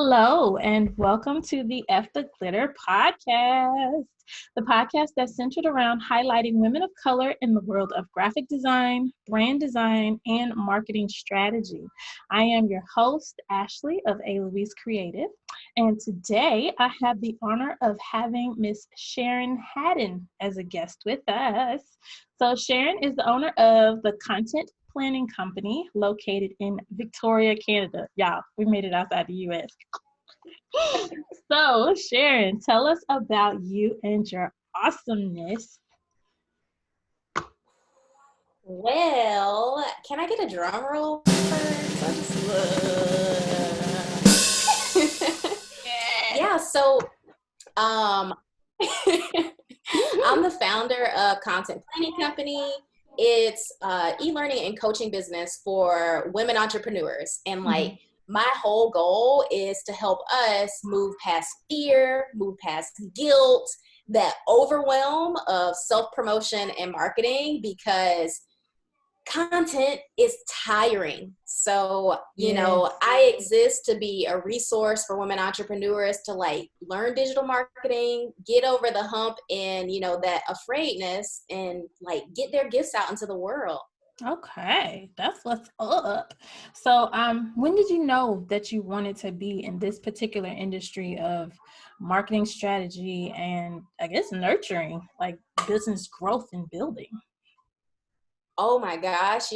Hello, and welcome to the F the Glitter podcast, the podcast that's centered around highlighting women of color in the world of graphic design, brand design, and marketing strategy. I am your host, Ashley of A. Louise Creative, and today I have the honor of having Miss Sharon Hadden as a guest with us. So Sharon is the owner of the Content Planning Company located in Victoria, Canada. Y'all, we made it outside the US. So, Sharon, tell us about you and your awesomeness. Well, can I get a drum roll first? Yeah, so um I'm the founder of Content Planning Company. It's e-learning and coaching business for women entrepreneurs. And my whole goal is to help us move past fear, move past guilt, that overwhelm of self-promotion and marketing, because content is tiring. So, I exist to be a resource for women entrepreneurs to learn digital marketing, get over the hump and, that afraidness, and get their gifts out into the world. Okay, that's what's up. So, when did you know that you wanted to be in this particular industry of marketing strategy and I guess nurturing, like business growth and building? Oh my gosh,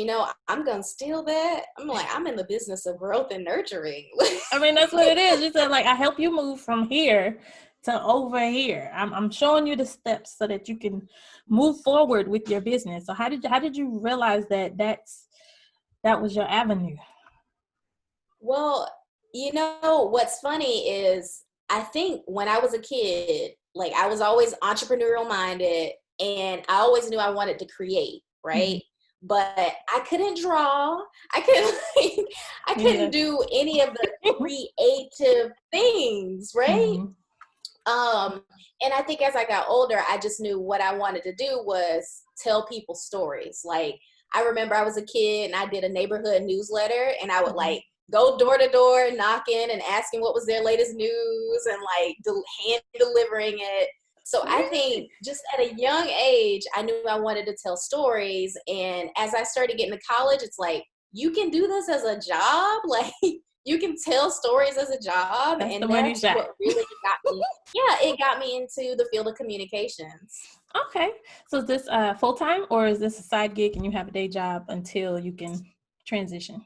I'm going to steal that. I'm in the business of growth and nurturing. I mean, that's what it is. You said, I help you move from here to over here. I'm showing you the steps so that you can move forward with your business. So how did you realize that that was your avenue? Well, what's funny is I think when I was a kid, I was always entrepreneurial minded, and I always knew I wanted to create, right? Mm-hmm. But I couldn't draw. I couldn't do any of the creative things, right? Mm-hmm. And I think as I got older, I just knew what I wanted to do was tell people stories. I remember I was a kid and I did a neighborhood newsletter, and I would go door to door, knocking and asking what was their latest news, and hand delivering it. So I think just at a young age, I knew I wanted to tell stories. And as I started getting to college, it's you can do this as a job. You can tell stories as a job. That's and the money that's shot. what really got me. Yeah, it got me into the field of communications. Okay. So is this full-time, or is this a side gig and you have a day job until you can transition?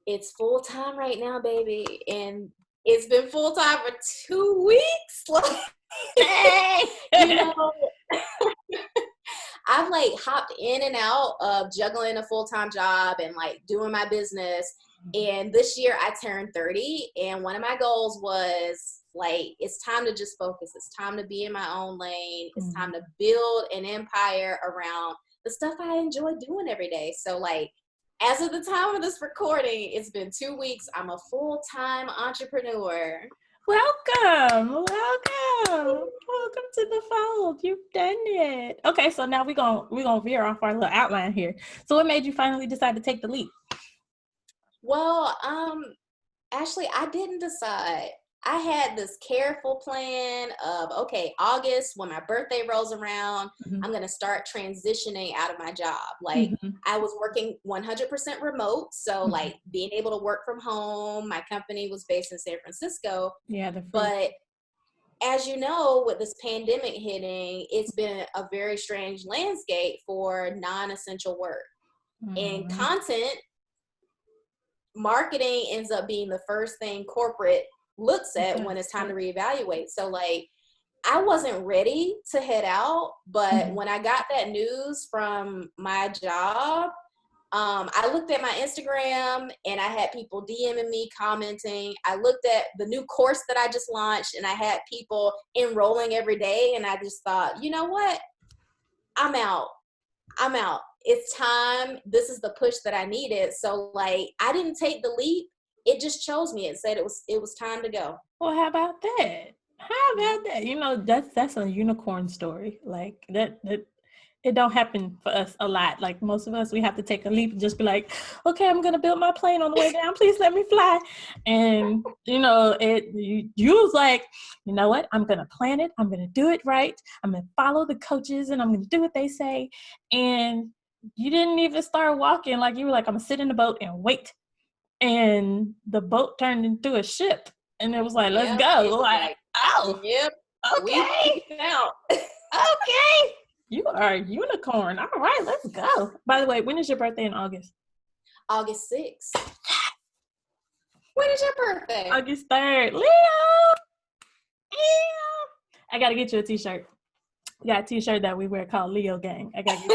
It's full-time right now, baby. And it's been full-time for 2 weeks. I've hopped in and out of juggling a full-time job and doing my business. And this year I turned 30, and one of my goals was it's time to just focus. It's time to be in my own lane. It's time to build an empire around the stuff I enjoy doing every day. So as of the time of this recording, it's been 2 weeks. I'm a full-time entrepreneur. Welcome to the fold. You've done it. Okay, so now we're gonna veer off our little outline here. So what made you finally decide to take the leap? Well, Ashley, I didn't decide. I had this careful plan of, okay, August, when my birthday rolls around, I'm going to start transitioning out of my job. I was working 100% remote. So being able to work from home. My company was based in San Francisco. Yeah. But as you know, with this pandemic hitting, it's been a very strange landscape for non-essential work. And content marketing ends up being the first thing corporate looks at when it's time to reevaluate. So I wasn't ready to head out, but when I got that news from my job, I looked at my Instagram and I had people DMing me, commenting. I looked at the new course that I just launched and I had people enrolling every day. And I just thought, you know what? I'm out. It's time. This is the push that I needed. So I didn't take the leap. It just chose me. It said it was time to go. Well, how about that? That's a unicorn story. it don't happen for us a lot. Like most of us, we have to take a leap and just be like, okay, I'm going to build my plane on the way down. Please let me fly. And, you was like, you know what? I'm going to plan it. I'm going to do it right. I'm going to follow the coaches and I'm going to do what they say. And you didn't even start walking. Like you were like, I'm going to sit in the boat and wait. And the boat turned into a ship. And it was like, let's go. Like, oh, yep. Okay. We out. Okay. You are a unicorn. All right, let's go. By the way, when is your birthday in August? August 6th. When is your birthday? August 3rd. Leo. I got to get you a t-shirt. We got a t-shirt that we wear called Leo Gang. I got to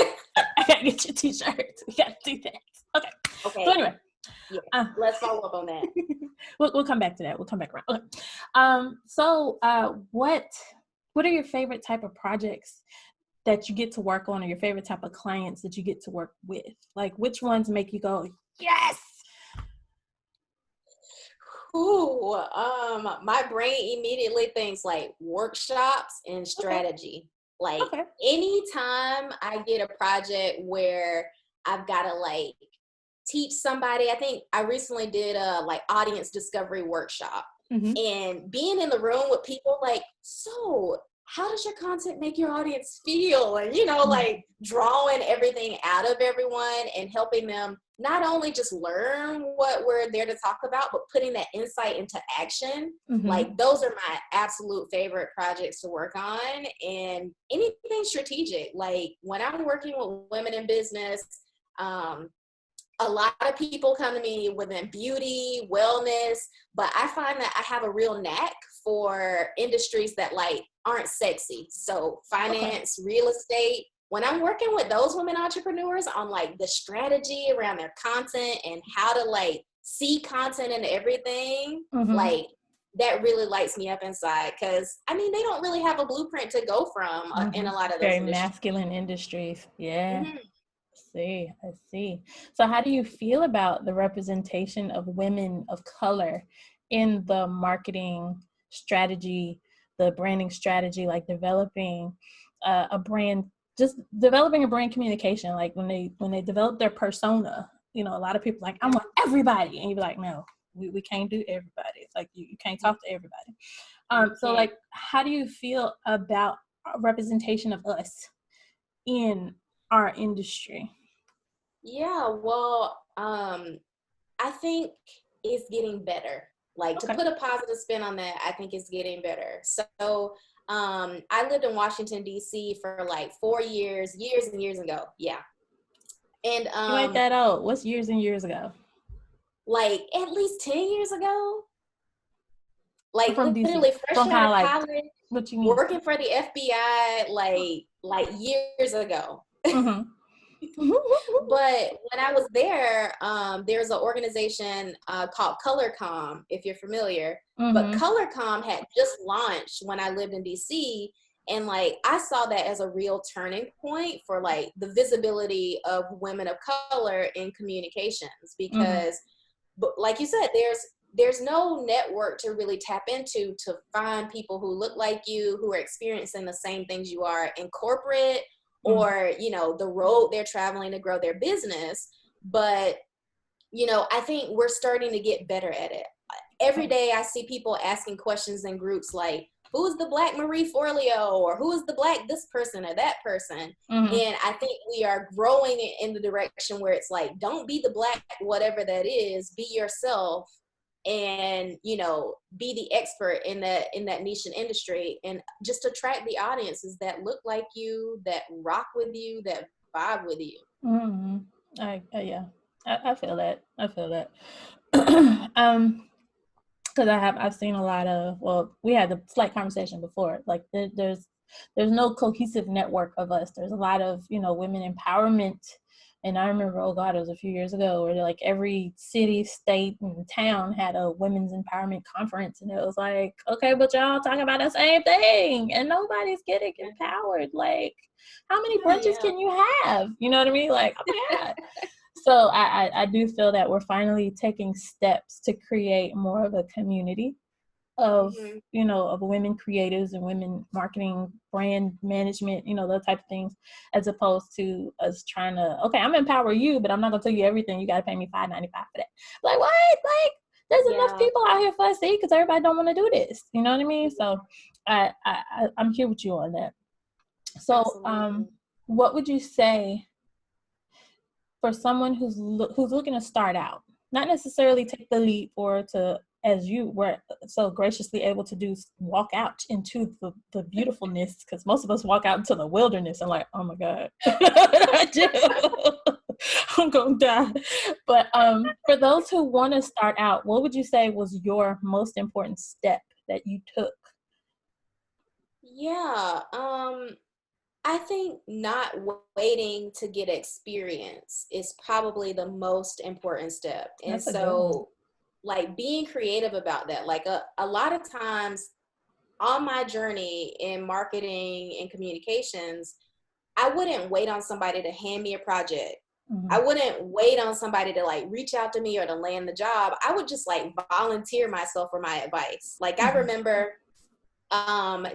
get you a t-shirt. We got to do that. Okay. So anyway. Yeah, let's follow up on that. We'll come back to that. We'll come back around. Okay. So what are your favorite type of projects that you get to work on, or your favorite type of clients that you get to work with? Like, which ones make you go, yes? Ooh, my brain immediately thinks like workshops and strategy. Okay. Like anytime I get a project where I've got to like teach somebody, I think I recently did a like audience discovery workshop, and being in the room with people like, so how does your content make your audience feel? And, like drawing everything out of everyone and helping them not only just learn what we're there to talk about, but putting that insight into action. Like those are my absolute favorite projects to work on. And anything strategic, like when I'm working with women in business, a lot of people come to me within beauty, wellness, but I find that I have a real knack for industries that like aren't sexy. So finance, real estate. When I'm working with those women entrepreneurs on like the strategy around their content and how to like see content and everything, like that really lights me up inside. Cause I mean, they don't really have a blueprint to go from in a lot of those very masculine industries. Yeah. I see. So how do you feel about the representation of women of color in the marketing strategy, the branding strategy, like developing a brand, just developing a brand communication? Like when they develop their persona, a lot of people like, I want everybody. And you're like, no, we can't do everybody. It's like you can't talk to everybody. So like, how do you feel about representation of us in our industry? Yeah, well, I think it's getting better. Like to put a positive spin on that, I think it's getting better. So I lived in Washington, D.C. for like 4 years and years ago. Yeah. And you ain't that old. What's years and years ago? Like at least 10 years ago. Like from literally DC. fresh out of college, what you mean? Working for the FBI like years ago. But when I was there, there's an organization called ColorCom, if you're familiar. But ColorCom had just launched when I lived in DC. And like, I saw that as a real turning point for like the visibility of women of color in communications. Because, but like you said, there's no network to really tap into to find people who look like you, who are experiencing the same things you are in corporate, or, the road they're traveling to grow their business. But, I think we're starting to get better at it. Every day I see people asking questions in groups like, who is the Black Marie Forleo, or who is the Black this person or that person? And I think we are growing in the direction where it's like, don't be the Black whatever that is, be yourself. And be the expert in that niche and industry, and just attract the audiences that look like you, that rock with you, that vibe with you. I feel that. Because I've seen a lot of, we had a slight conversation before, like there's no cohesive network of us. There's a lot of women empowerment. And I remember, it was a few years ago, where like every city, state, and town had a women's empowerment conference. And it was like, okay, but y'all talking about the same thing and nobody's getting empowered. Like, how many brunches can you have? You know what I mean? Like, oh my God. So I do feel that we're finally taking steps to create more of a community of, you know, of women creatives and women marketing, brand management, you know, those type of things, as opposed to us trying to, okay, I'm empower you, but I'm not gonna tell you everything. You got to pay me $5.95 for that. Like, what? Like, there's enough people out here for us to eat, because everybody don't want to do this. You know what I mean? So I'm here with you on that. So what would you say for someone who's looking to start out, not necessarily take the leap, or to, as you were so graciously able to do, walk out into the beautifulness, because most of us walk out into the wilderness and like, oh my God, I do. I'm gonna die. But for those who want to start out, what would you say was your most important step that you took? Yeah, I think not waiting to get experience is probably the most important step. And That's a good one. so, like, being creative about that. Like, a lot of times on my journey in marketing and communications, I wouldn't wait on somebody to hand me a project. I wouldn't wait on somebody to like reach out to me or to land the job. I would just like volunteer myself for my advice. Like, I remember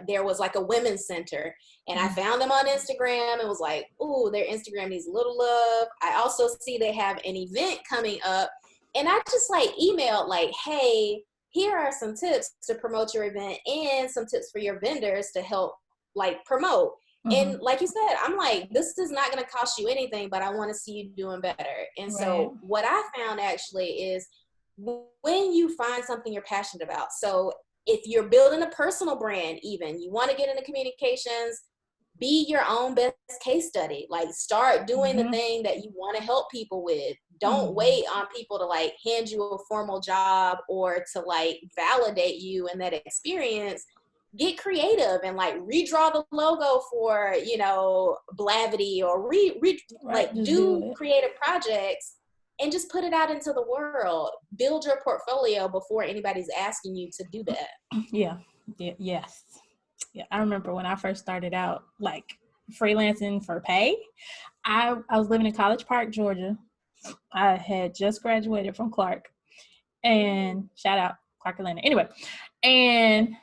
there was like a women's center, and I found them on Instagram and was like, ooh, their Instagram needs a little love. I also see they have an event coming up, and I just like emailed like, hey, here are some tips to promote your event and some tips for your vendors to help like promote. And like you said, I'm like, this is not going to cost you anything, but I want to see you doing better. And so what I found actually is, when you find something you're passionate about, so if you're building a personal brand, even you want to get into communications, be your own best case study. Like, start doing the thing that you want to help people with. Don't wait on people to like hand you a formal job or to like validate you in that experience. Get creative and like redraw the logo for, you know, Blavity, or do creative projects and just put it out into the world. Build your portfolio before anybody's asking you to do that. Yes. Yeah, I remember when I first started out, like, freelancing for pay. I was living in College Park, Georgia. I had just graduated from Clark, and shout out Clark Atlanta. Anyway, and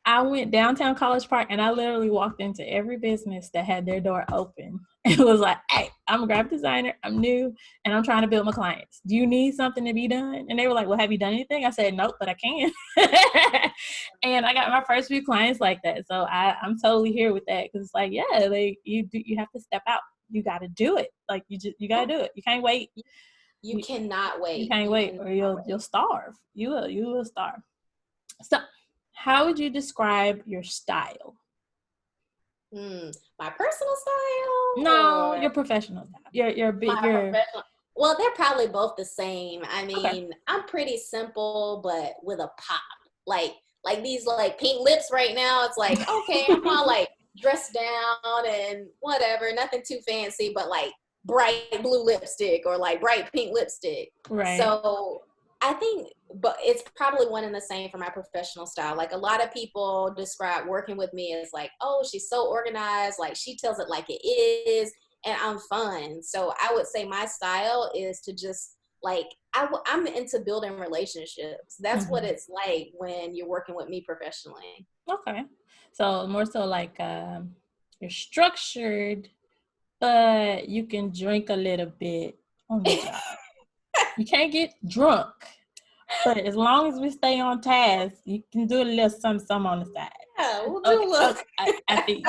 I went downtown College Park, and I literally walked into every business that had their door open. It was like, hey, I'm a graphic designer, I'm new, and I'm trying to build my clients. Do you need something to be done? And they were like, well, have you done anything? I said, nope, but I can. And I got my first few clients like that. So I'm totally here with that, because it's like, yeah, like, you have to step out. You got to do it. Like, you got to do it. You can't wait. You cannot wait. You can't wait, or you'll starve. You will starve. So, how would you describe your style? My personal style? No, your professional style. Your professional. Well, they're probably both the same. I mean, I'm pretty simple, but with a pop. Like these like pink lips right now. It's like, okay, I'm all like dressed down and whatever, nothing too fancy, but like bright blue lipstick or like bright pink lipstick. Right. So I think, but it's probably one and the same for my professional style. Like, a lot of people describe working with me as like, oh, she's so organized. Like, she tells it like it is, and I'm fun. So I would say my style is to just like, I'm into building relationships. That's what it's like when you're working with me professionally. Okay. So more so like you're structured, but you can drink a little bit on the job. You can't get drunk, but as long as we stay on task, you can do a little something on the side. Yeah, we'll do a little. I think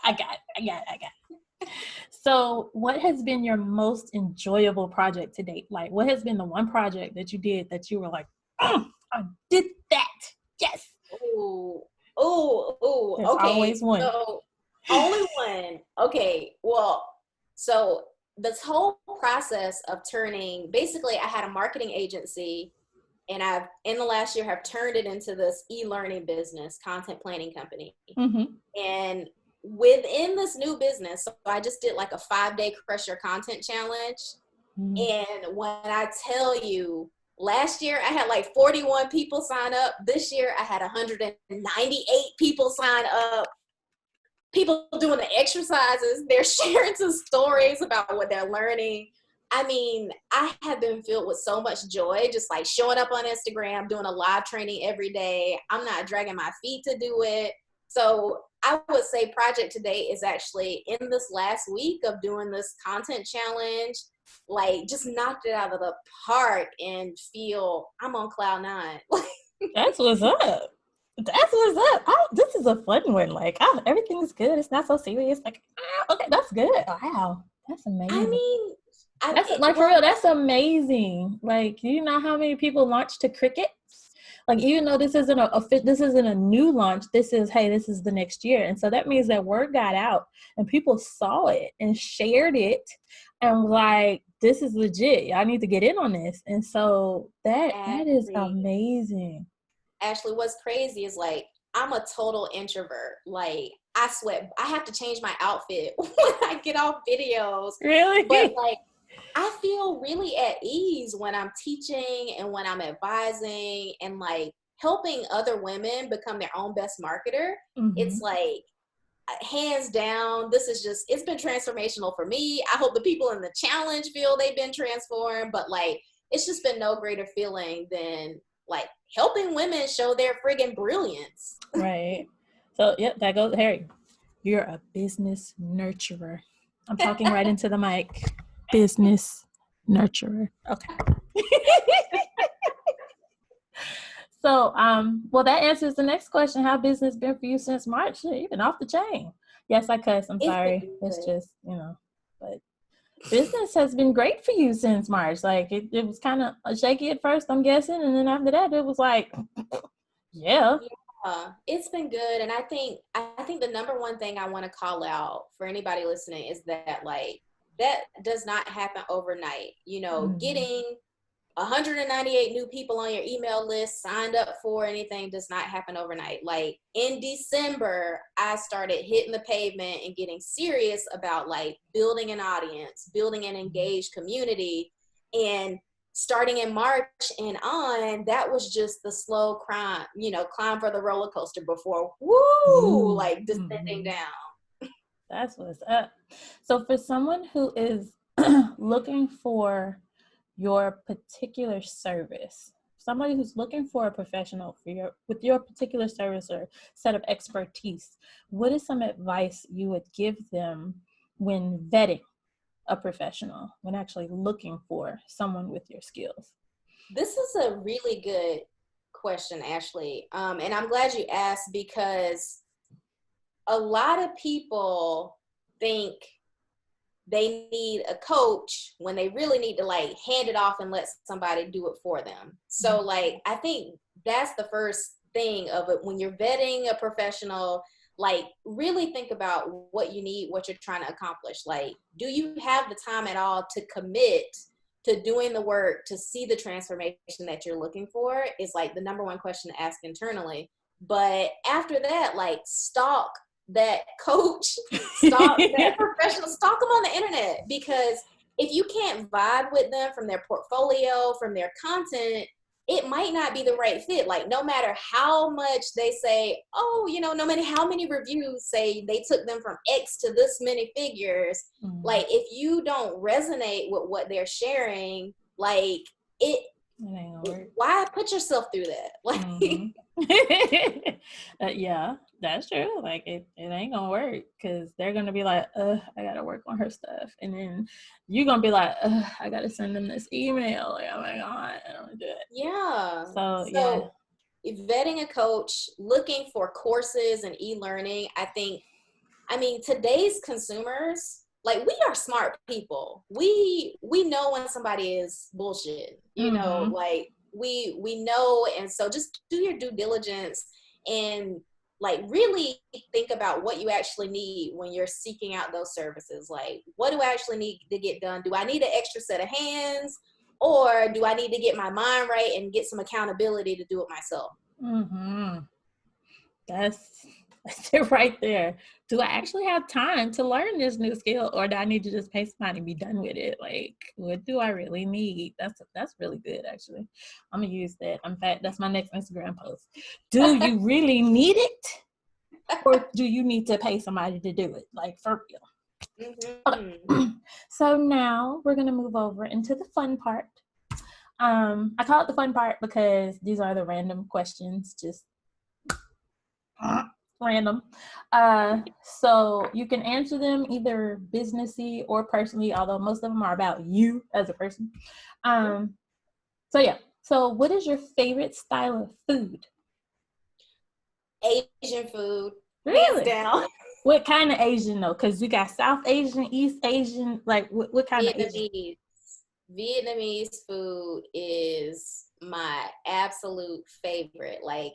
I got it. So, what has been your most enjoyable project to date? Like, what has been the one project that you did that you were like, I did that? Yes. There's okay. Always one. So, only one. Okay. Well, so this whole process of turning, basically, I had a marketing agency, and I've, in the last year, have turned it into this e-learning business, content planning company. And within this new business, so I just did like a 5-day crush your content challenge. And when I tell you, last year I had like 41 people sign up. This year I had 198 people sign up. People doing the exercises. They're sharing some stories about what they're learning. I mean, I have been filled with so much joy, just like showing up on Instagram, doing a live training every day. I'm not dragging my feet to do it. So I would say Project Today is actually in this last week of doing this content challenge, like just knocked it out of the park and feel I'm on cloud nine. That's what's up. That's what's up. Oh, this is a fun one. Like, oh, everything's good. It's not so serious. Like, okay, that's good. Wow, that's amazing. I mean, That's like for real. That's amazing. Like, you know how many people launch to cricket? Like, even though this isn't this isn't a new launch, this is, hey, this is the next year, and so that means that word got out and people saw it and shared it, and like, this is legit. Y'all need to get in on this, and so that is amazing. Ashley, what's crazy is like I'm a total introvert. Like I sweat. I have to change my outfit when I get off videos. Really? But like I feel really at ease when I'm teaching and when I'm advising and like helping other women become their own best marketer. Mm-hmm. It's like hands down, this is just, it's been transformational for me. I hope the people in the challenge feel they've been transformed, but like it's just been no greater feeling than like helping women show their friggin' brilliance. Right. So, yep, that goes, Harry, you're a business nurturer. I'm talking right into the mic. Business nurturer. Okay. So, well, that answers the next question. How business been for you since March? You've been off the chain. Yes, I cuss. I'm sorry. It's just, but business has been great for you since March. Like it was kind of shaky at first, I'm guessing. And then after that, it was like, yeah. It's been good. And I think the number one thing I want to call out for anybody listening is that like, that does not happen overnight. Getting 198 new people on your email list signed up for anything does not happen overnight. Like in December, I started hitting the pavement and getting serious about like building an audience, building an engaged community. And starting in March and on, that was just the slow climb for the roller coaster before, like descending down. That's what's up. So for someone who is looking for your particular service, somebody who's looking for a professional with your particular service or set of expertise, what is some advice you would give them when vetting a professional, when actually looking for someone with your skills? This is a really good question, Ashley. And I'm glad you asked, because a lot of people think they need a coach when they really need to like hand it off and let somebody do it for them. So like, I think that's the first thing of it. When you're vetting a professional, like really think about what you need, what you're trying to accomplish. Like, do you have the time at all to commit to doing the work to see the transformation that you're looking for? Is like the number one question to ask internally. But after that, like stalk that coach, stalk that professional, stalk them on the internet, because if you can't vibe with them from their portfolio, from their content, it might not be the right fit. Like no matter how much they say, no matter how many reviews say they took them from X to this many figures, like if you don't resonate with what they're sharing, like why put yourself through that? Like yeah, that's true. Like it ain't gonna work, because they're gonna be like, I gotta work on her stuff, and then you're gonna be like, I gotta send them this email. Like, oh my god, I don't do it. Yeah. So yeah, if vetting a coach, looking for courses and e-learning, I mean today's consumers, like we are smart people. We know when somebody is bullshit. Like we know, and so just do your due diligence and like really think about what you actually need when you're seeking out those services. Like, what do I actually need to get done? Do I need an extra set of hands, or do I need to get my mind right and get some accountability to do it myself? That's it right there. Do I actually have time to learn this new skill, or do I need to just pay somebody and be done with it? Like, what do I really need? That's really good, actually. I'm gonna use that. In fact, that's my next Instagram post. Do you really need it, or do you need to pay somebody to do it? Like, for real. Mm-hmm. Okay. So now we're going to move over into the fun part. I call it the fun part because these are the random questions, just random. So you can answer them either businessy or personally, although most of them are about you as a person. So yeah. So what is your favorite style of food? Asian food, hands Really? down. What kind of Asian though? Because we got South Asian, East Asian. Like what kind of Asian? Vietnamese. Vietnamese food is my absolute favorite. Like,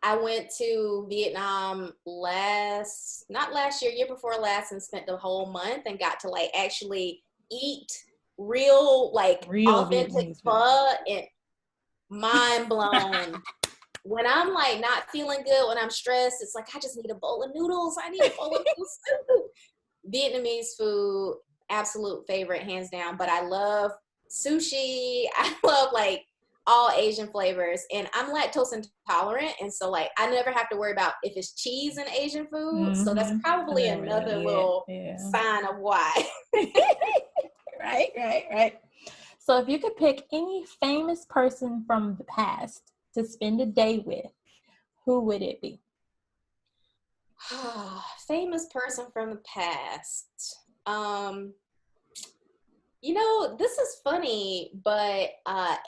I went to Vietnam not last year, year before last, and spent the whole month and got to like actually eat real, like Real authentic Vietnamese food. pho, and mind blown. When I'm like not feeling good, when I'm stressed, it's like I just need a bowl of noodles. I need a bowl of noodles. Vietnamese food, absolute favorite, hands down. But I love sushi. I love like all Asian flavors, and I'm lactose intolerant, and so like I never have to worry about if it's cheese in Asian food. So that's probably another little sign of why. Right. So if you could pick any famous person from the past to spend a day with, who would it be? Famous person from the past. You know, this is funny, but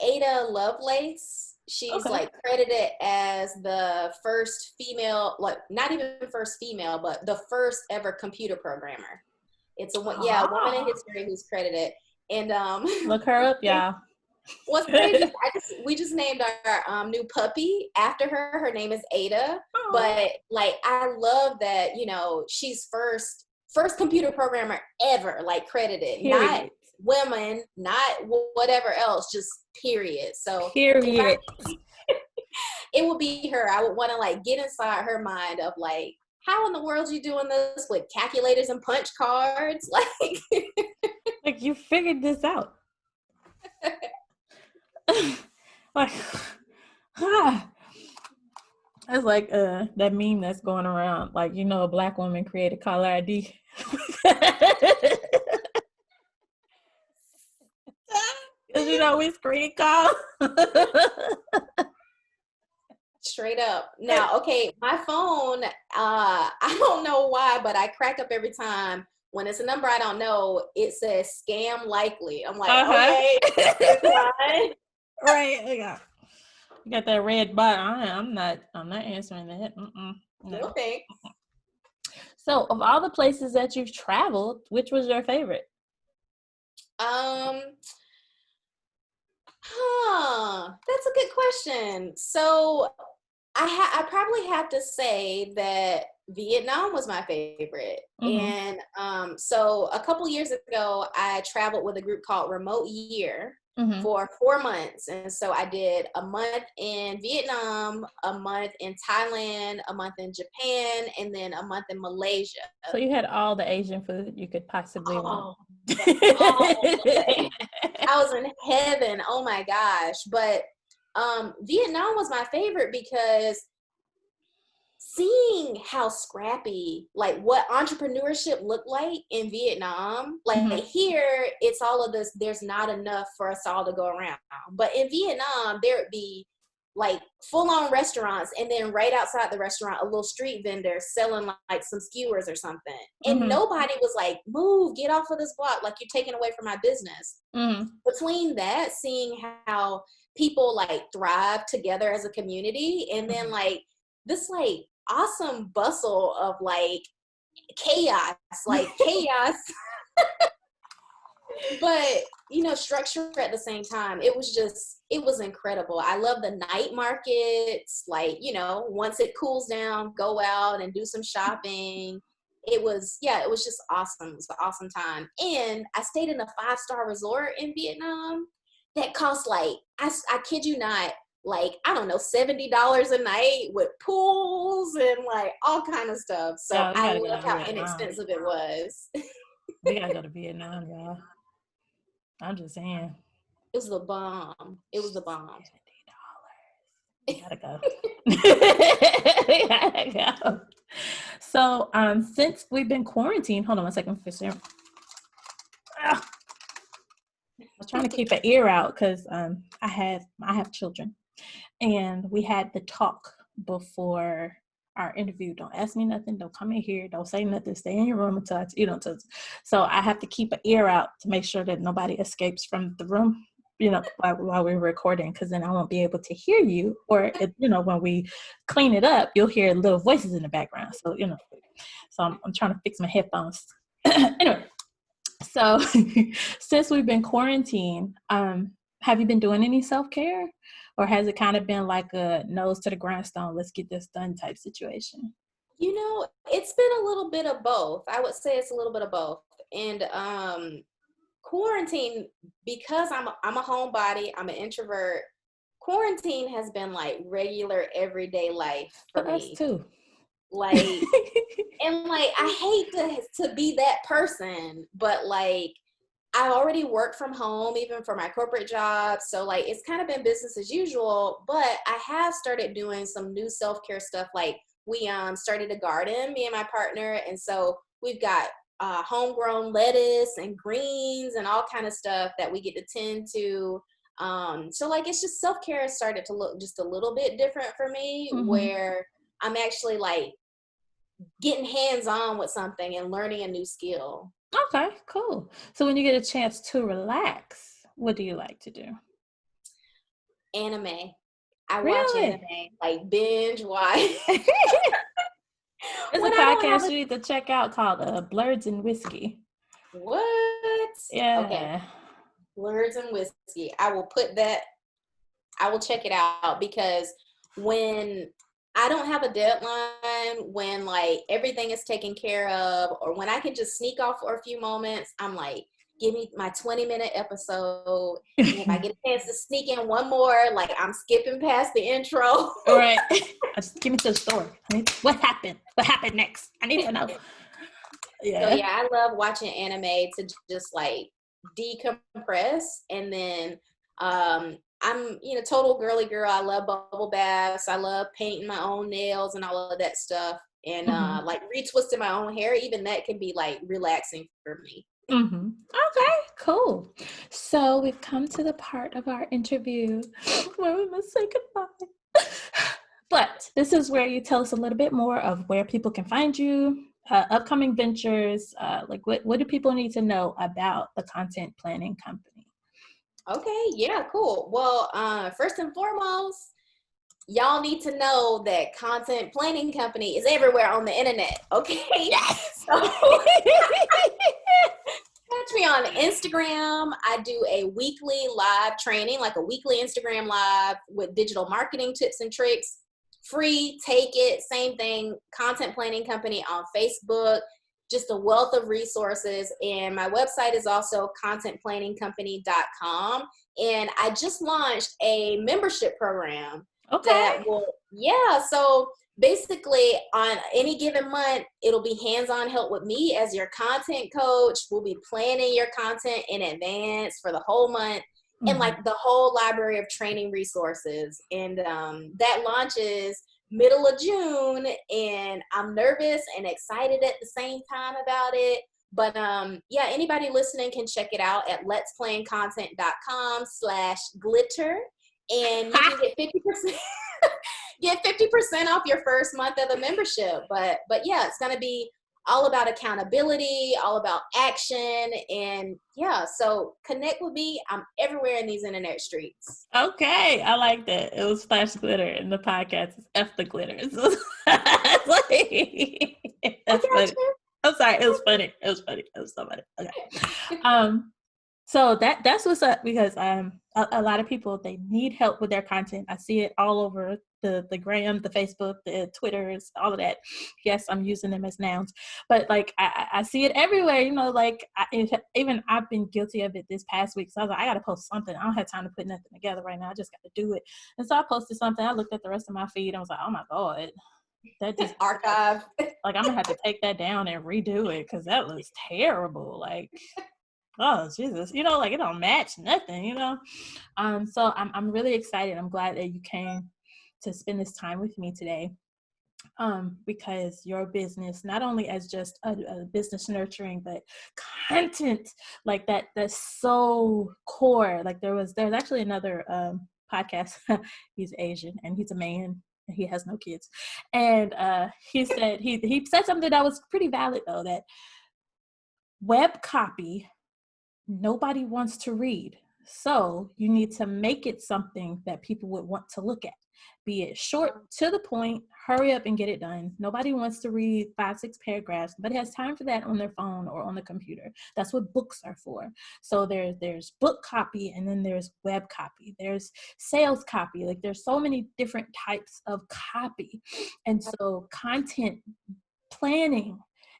Ada Lovelace, she's Okay. like credited as the first female, like not even first female, but the first ever computer programmer. It's a woman in history who's credited. And look her up, y'all. what's crazy is we just named our new puppy after her. Her name is Ada. Aww. But like I love that, you know, she's first computer programmer ever, like credited. Period. Not women, not whatever else, just period. So period. It would be her. I would want to like get inside her mind of like, how in the world are you doing this with calculators and punch cards? Like you figured this out. Like it's like that meme that's going around, like, you know, a black woman created caller ID. Because you know we screen call. Straight up. Now, okay, my phone, I don't know why, but I crack up every time when it's a number I don't know. It says scam likely. I'm like, okay, it's fine. Right. You got that red button. I'm not answering that. No thanks. So, of all the places that you've traveled, which was your favorite? That's a good question. So I probably have to say that Vietnam was my favorite. And so a couple years ago, I traveled with a group called Remote Year for 4 months. And so I did a month in Vietnam, a month in Thailand, a month in Japan, and then a month in Malaysia. So you had all the Asian food you could possibly want. I was in heaven. Oh my gosh. But Vietnam was my favorite because seeing how scrappy, like what entrepreneurship looked like in Vietnam, like here, it's all of this, there's not enough for us all to go around. But in Vietnam, there would be like full-on restaurants, and then right outside the restaurant, a little street vendor selling like some skewers or something. And nobody was like, move, get off of this block, like you're taking away from my business. Between that, seeing how people like thrive together as a community, and then like this like awesome bustle of like chaos, but you know, structure at the same time. It was incredible. I love the night markets, like, you know, once it cools down, go out and do some shopping. It was just awesome. It was an awesome time. And I stayed in a 5-star resort in Vietnam that cost like, I kid you not, like, I don't know, $70 a night with pools and like all kind of stuff. So I loved how inexpensive it was. We gotta go to Vietnam, y'all. I'm just saying. It was the bomb. It was the bomb. $70. We gotta go. We gotta go. So since we've been quarantined, hold on one second. I was trying to keep an ear out because I have children, and we had the talk before our interview. Don't ask me nothing. Don't come in here. Don't say nothing. Stay in your room until So I have to keep an ear out to make sure that nobody escapes from the room, while we're recording, because then I won't be able to hear you. Or when we clean it up, you'll hear little voices in the background. So so I'm trying to fix my headphones. Anyway, so since we've been quarantined, have you been doing any self-care, or has it kind of been like a nose to the grindstone, let's get this done type situation? It's been a little bit of both. I would say it's a little bit of both. And quarantine, because I'm a homebody, I'm an introvert. Quarantine has been like regular everyday life for For us me. too. Like, and like, I hate to be that person, but like, I already work from home, even for my corporate job. So like, it's kind of been business as usual, but I have started doing some new self-care stuff. Like we started a garden, me and my partner. And so we've got homegrown lettuce and greens and all kind of stuff that we get to tend to. So like, it's just self-care has started to look just a little bit different for me, where I'm actually like getting hands-on with something and learning a new skill. Okay, cool. So when you get a chance to relax, what do you like to do? Anime. I watch Really? anime, like binge watch. There's a When I don't have podcast you need to check out called Blurs and Whiskey. what? Okay, Yeah. words and whiskey. I will check it out, because when I don't have a deadline, when like everything is taken care of, or when I can just sneak off for a few moments, I'm like, give me my 20-minute episode. And if I get a chance to sneak in one more, like I'm skipping past the intro. All right. Just give me to the story. What happened? What happened next? I need to know. So Yeah. yeah, I love watching anime to just like decompress. And then I'm total girly girl. I love bubble baths. I love painting my own nails and all of that stuff. And like retwisting my own hair, even that can be like relaxing for me. Okay, cool. So we've come to the part of our interview where we must say goodbye. But this is where you tell us a little bit more of where people can find you, upcoming ventures, like what do people need to know about the content planning company? Okay, yeah, cool. Well, first and foremost, y'all need to know that Content Planning Company is everywhere on the internet. Okay. Yes. So catch me on Instagram. I do a weekly live training, like a weekly Instagram live with digital marketing tips and tricks. Free, take it. Same thing. Content Planning Company on Facebook. Just a wealth of resources. And my website is also contentplanningcompany.com. And I just launched a membership program. Okay. So basically on any given month, it'll be hands-on help with me as your content coach. We'll be planning your content in advance for the whole month, and like the whole library of training resources. And that launches middle of June, and I'm nervous and excited at the same time about it. But yeah, anybody listening can check it out at letsplancontent.com/glitter. And you can get 50% get 50% off your first month of the membership. But yeah, it's going to be all about accountability, all about action. And yeah, so connect with me. I'm everywhere in these internet streets. Okay, I like that. It was Flash Glitter, and the podcast is F the Glitter. That's funny. I'm sorry, it was funny. It was funny. It was so funny. Okay. So that's what's up, because a lot of people, they need help with their content. I see it all over the gram, the Facebook, the Twitters, all of that. Yes, I'm using them as nouns, but like I see it everywhere. Like even I've been guilty of it this past week. So I was like, I got to post something. I don't have time to put nothing together right now. I just got to do it. And so I posted something. I looked at the rest of my feed. I was like, oh my God, that just archive. Like I'm gonna have to take that down and redo it, because that was terrible. Like, oh Jesus, like it don't match nothing, So I'm really excited. I'm glad that you came to spend this time with me today. because your business, not only as just a business nurturing, but content like that's so core. Like there's actually another podcast. He's Asian and he's a man and he has no kids. And he said he said something that was pretty valid though, that web copy nobody wants to read. So you need to make it something that people would want to look at. Be it short, to the point, hurry up and get it done. Nobody wants to read 5-6 paragraphs. Nobody has time for that on their phone or on the computer. That's what books are for. So there's book copy, and then there's web copy. There's sales copy. Like there's so many different types of copy. And so content planning,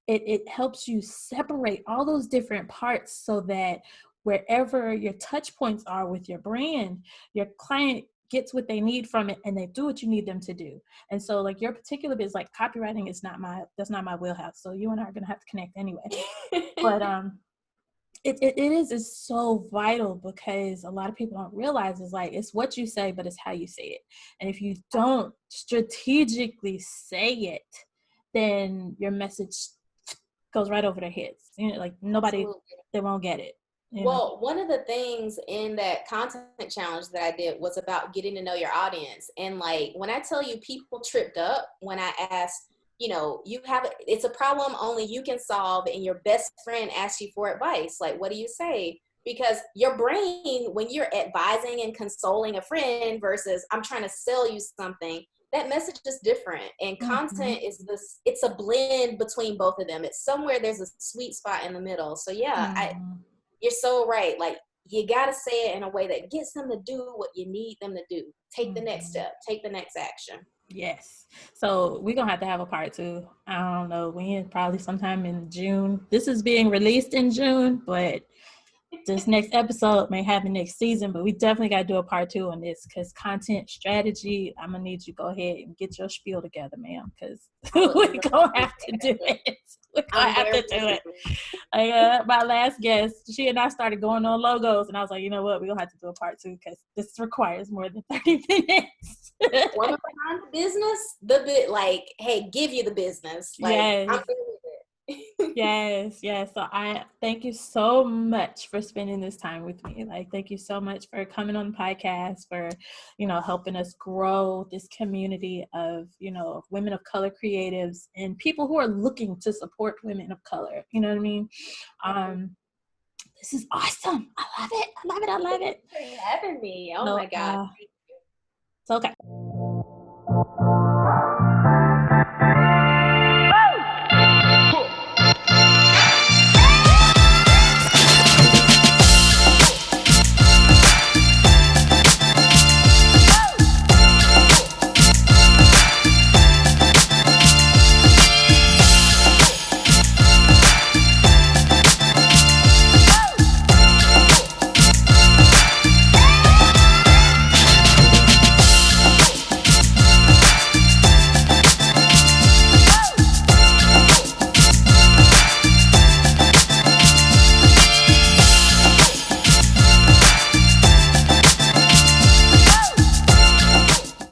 it helps you separate all those different parts so that wherever your touch points are with your brand, your client gets what they need from it and they do what you need them to do. And so like your particular business, like copywriting is that's not my wheelhouse. So you and I are going to have to connect anyway. But it's so vital, because a lot of people don't realize is like, it's what you say, but it's how you say it. And if you don't strategically say it, then your message goes right over their heads. You know, like nobody, Absolutely. They won't get it. Well, one of the things in that content challenge that I did was about getting to know your audience. And like, when I tell you, people tripped up when I asked, you know, it's a problem only you can solve, and your best friend asks you for advice. Like, what do you say? Because your brain, when you're advising and consoling a friend versus I'm trying to sell you something, that message is different. And content is it's a blend between both of them. It's somewhere there's a sweet spot in the middle. So yeah, you're so right. Like, you got to say it in a way that gets them to do what you need them to do. Take the next step, take the next action. Yes. So we're going to have a part 2. I don't know when, probably sometime in June. This is being released in June, but this next episode may happen next season, but we definitely got to do a part 2 on this, because content strategy, I'm going to need you to go ahead and get your spiel together, ma'am, because we're going to have to do it. We're going to have to do it. Like, my last guest, she and I started going on logos, and I was like, you know what, we're going to have to do a part 2, because this requires more than 30 minutes. Woman behind the business, like, hey, give you the business. Like, yes. I'm good with it. Yes. So I thank you so much for spending this time with me. Like, thank you so much for coming on the podcast, for, you know, helping us grow this community of, you know, women of color creatives and people who are looking to support women of color. You know what I mean? This is awesome. I love it. I love it. Thanks for having me. Oh my God. It's okay.